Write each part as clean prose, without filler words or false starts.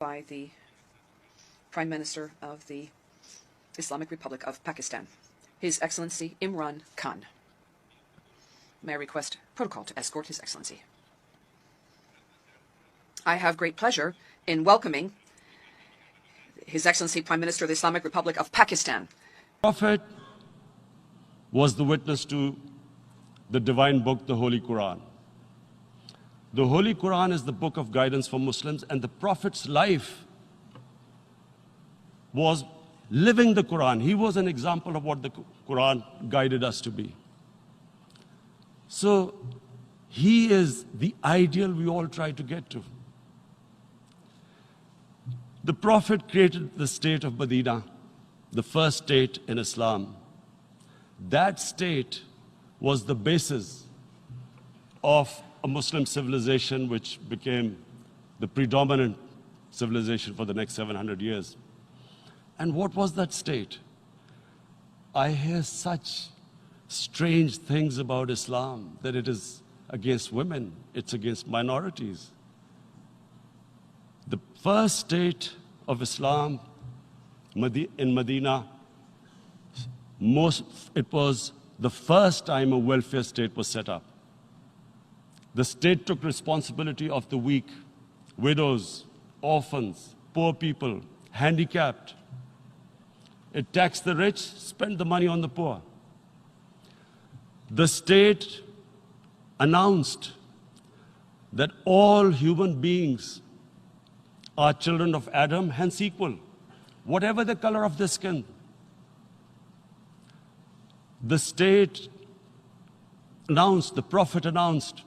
by the Prime Minister of the Islamic Republic of Pakistan, His Excellency Imran Khan. May I request protocol to escort His Excellency. I have great pleasure in welcoming His Excellency Prime Minister of the Islamic Republic of Pakistan. Prophet was the witness to the divine book, the Holy Quran. The Holy Quran is the book of guidance for Muslims, and the Prophet's life was living the Quran. He was an example of what the Quran guided us to be. So he is the ideal we all try to get to. The Prophet created the state of Medina, the first state in Islam. That state was the basis of a Muslim civilization which became the predominant civilization for the next 700 years. And what was that state? I hear such strange things about Islam, that it is against women, it's against minorities. The first state of Islam in Medina, it was the first time a welfare state was set up. The state took responsibility of the weak, widows, orphans, poor people, handicapped. It taxed the rich, spent the money on the poor. The state announced that all human beings are children of Adam, hence equal, whatever the color of their skin. The state announced, the Prophet announced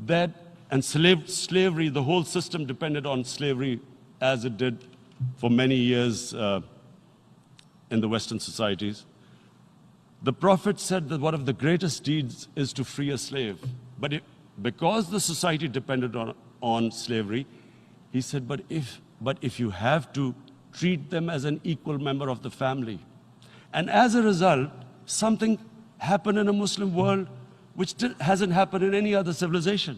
that, and slavery, the whole system depended on slavery as it did for many years in the Western societies. The Prophet said that one of the greatest deeds is to free a slave. But because the society depended on slavery, he said, but if you have to, treat them as an equal member of the family. And as a result, something happened in a Muslim world which hasn't happened in any other civilization.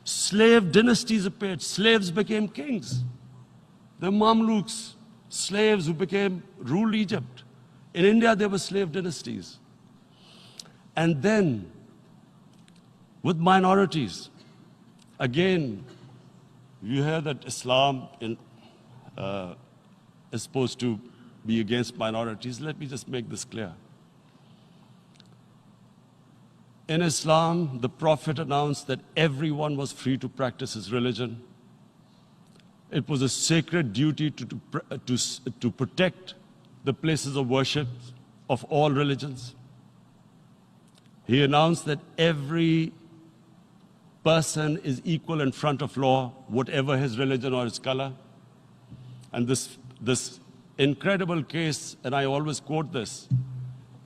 Slave dynasties appeared. Slaves became kings. The Mamluks, slaves who ruled Egypt. In India, there were slave dynasties. And then, with minorities, again, you hear that Islam is supposed to be against minorities. Let me just make this clear. In Islam, the Prophet announced that everyone was free to practice his religion. It was a sacred duty to protect the places of worship of all religions. He announced that every person is equal in front of law, whatever his religion or his color. And this incredible case, and I always quote this,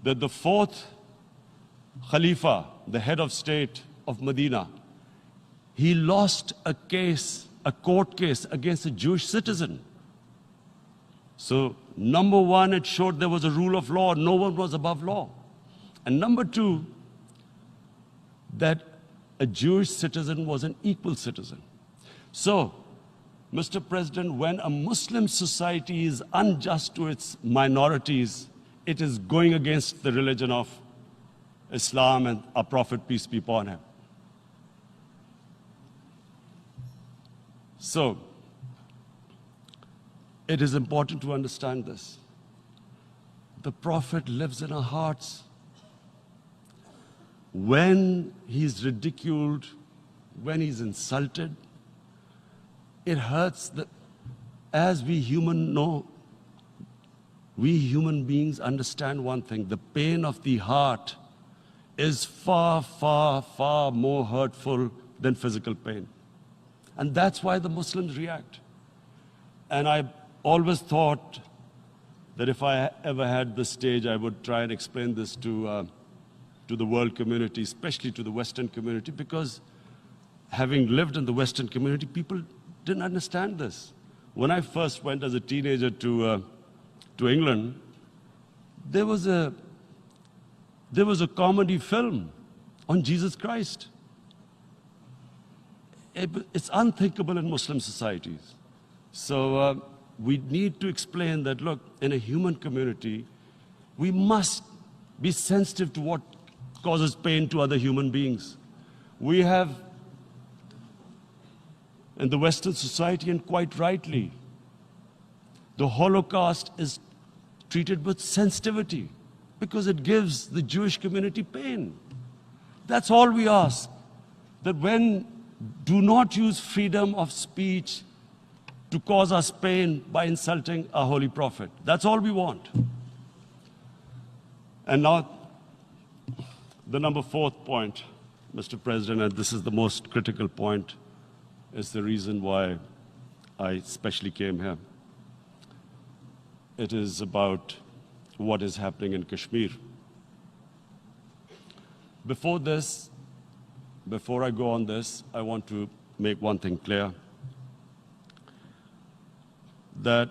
that the fourth Khalifa, the head of state of Medina, he lost a court case against a Jewish citizen. So, number one, it showed there was a rule of law, no one was above law. And number two, that a Jewish citizen was an equal citizen. So, Mr. President, when a Muslim society is unjust to its minorities, it is going against the religion of Islam and our Prophet, peace be upon him. So, it is important to understand this. The Prophet lives in our hearts. When he's ridiculed, when he's insulted, it hurts. As we human beings understand one thing: the pain of the heart is far, far, far more hurtful than physical pain. And that's why the Muslims react. And I always thought that if I ever had this stage, I would try and explain this to the world community, especially to the Western community, because having lived in the Western community, people didn't understand this. When I first went as a teenager to England, there was a comedy film on Jesus Christ. It's unthinkable in Muslim societies. So we need to explain that, look, in a human community, we must be sensitive to what causes pain to other human beings. We have, in the Western society, and quite rightly, the Holocaust is treated with sensitivity because it gives the Jewish community pain. That's all we ask. That do not use freedom of speech to cause us pain by insulting a holy prophet. That's all we want. And now, the number 4th point, Mr. President, and this is the most critical point, is the reason why I especially came here. It is about what is happening in Kashmir. Before I go on this, I want to make one thing clear, that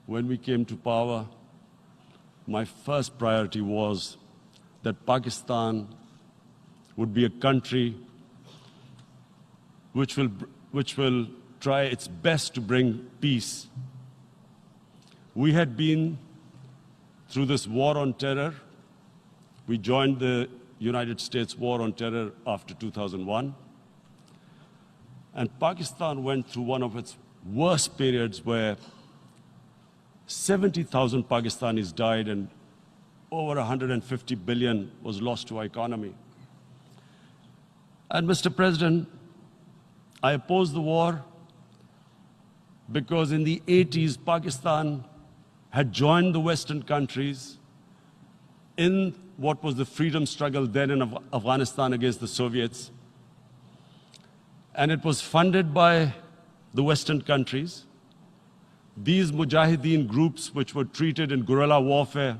when we came to power, my first priority was that Pakistan would be a country which will try its best to bring peace. We had been through this war on terror. We joined the United States war on terror after 2001. And Pakistan went through one of its worst periods where 70,000 Pakistanis died and over 150 billion was lost to our economy. And Mr. President, I opposed the war because in the 80s, Pakistan had joined the Western countries in what was the freedom struggle then in Afghanistan against the Soviets. And it was funded by the Western countries. These Mujahideen groups, which were treated in guerrilla warfare,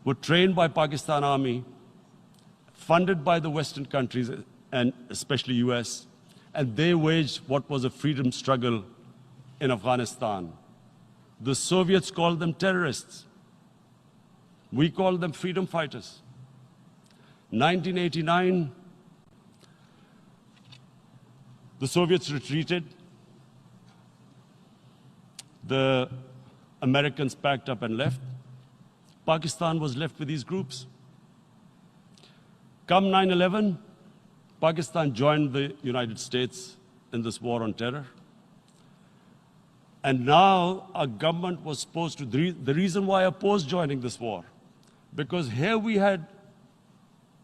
were trained by Pakistan Army, funded by the Western countries, and especially US, and they waged what was a freedom struggle in Afghanistan. The Soviets called them terrorists. We called them freedom fighters. 1989, the Soviets retreated. The Americans packed up and left. Pakistan was left with these groups. Come 9/11, Pakistan joined the United States in this war on terror. And now our government was supposed to, the reason why I opposed joining this war, because here we had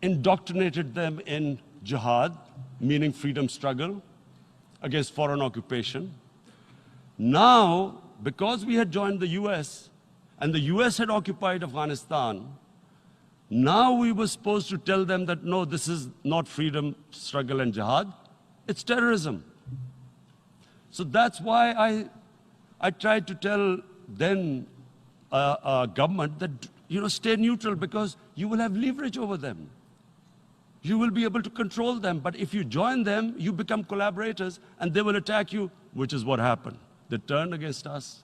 indoctrinated them in jihad, meaning freedom struggle against foreign occupation. Now, because we had joined the US and the US had occupied Afghanistan, now we were supposed to tell them that, no, this is not freedom struggle and jihad, it's terrorism. So that's why I tried to tell then government that, stay neutral because you will have leverage over them. You will be able to control them. But if you join them, you become collaborators and they will attack you, which is what happened. They turned against us.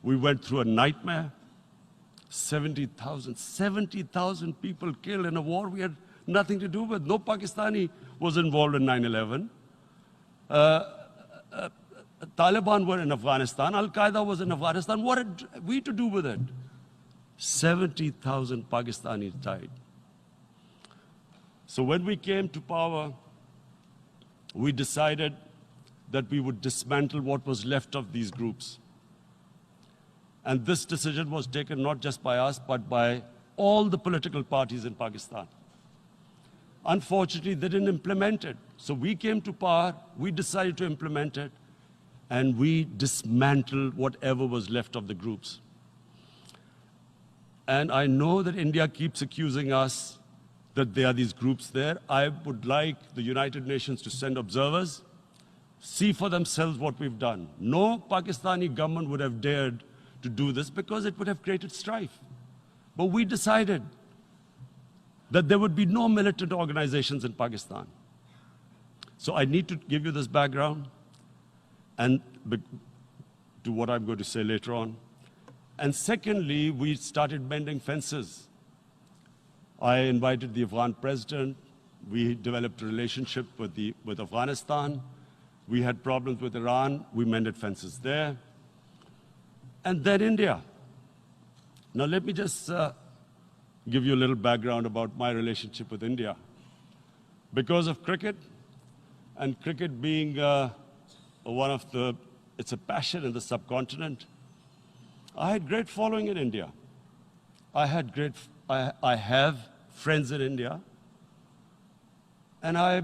We went through a nightmare. 70,000 people killed in a war we had nothing to do with. No Pakistani was involved in 9/11. Taliban were in Afghanistan. Al-Qaeda was in Afghanistan. What had we to do with it? 70,000 Pakistanis died. So when we came to power, we decided that we would dismantle what was left of these groups. And this decision was taken not just by us, but by all the political parties in Pakistan. Unfortunately, they didn't implement it. So we came to power, we decided to implement it, and we dismantled whatever was left of the groups. And I know that India keeps accusing us that there are these groups there. I would like the United Nations to send observers, see for themselves what we've done. No Pakistani government would have dared to do this because it would have created strife. But we decided that there would be no militant organizations in Pakistan. So I need to give you this background and to what I'm going to say later on. And secondly, we started mending fences. I invited the Afghan president, We developed a relationship with Afghanistan. We had problems with Iran. We mended fences there. And then India. Now, let me just give you a little background about my relationship with India. Because of cricket, and cricket being it's a passion in the subcontinent, I had great following in India. I have friends in India, and I